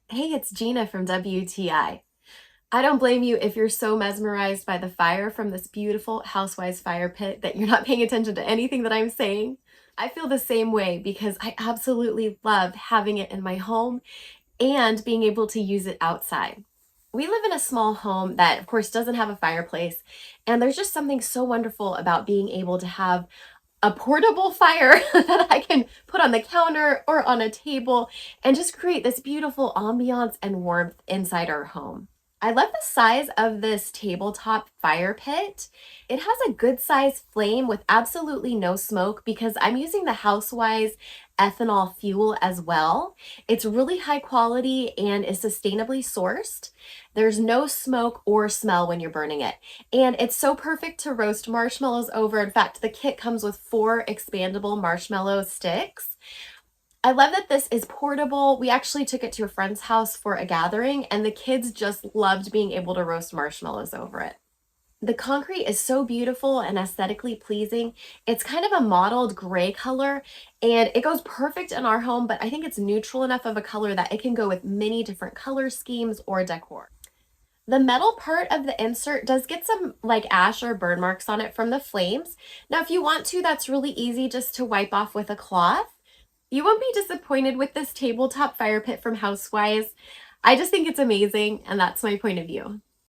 Hey, it's Gina from WTI. I don't blame you if you're so mesmerized by the fire from this beautiful Housewise fire pit that you're not paying attention to anything that I'm saying. I feel the same way because I absolutely love having it in my home and being able to use it outside. We live in a small home that, of course, doesn't have a fireplace, and there's just something so wonderful about being able to have a portable fire that I can put on the counter or on a table and just create this beautiful ambiance and warmth inside our home. I love the size of this tabletop fire pit. It has a good size flame with absolutely no smoke because I'm using the Housewise ethanol fuel as well. It's really high quality and is sustainably sourced. There's no smoke or smell when you're burning it. And it's so perfect to roast marshmallows over. In fact, the kit comes with 4 expandable marshmallow sticks. I love that this is portable. We actually took it to a friend's house for a gathering, and the kids just loved being able to roast marshmallows over it. The concrete is so beautiful and aesthetically pleasing. It's kind of a mottled gray color, and it goes perfect in our home, but I think it's neutral enough of a color that it can go with many different color schemes or decor. The metal part of the insert does get some like ash or burn marks on it from the flames. Now, if you want to, that's really easy just to wipe off with a cloth. You won't be disappointed with this tabletop fire pit from Housewise. I just think it's amazing, and that's my point of view.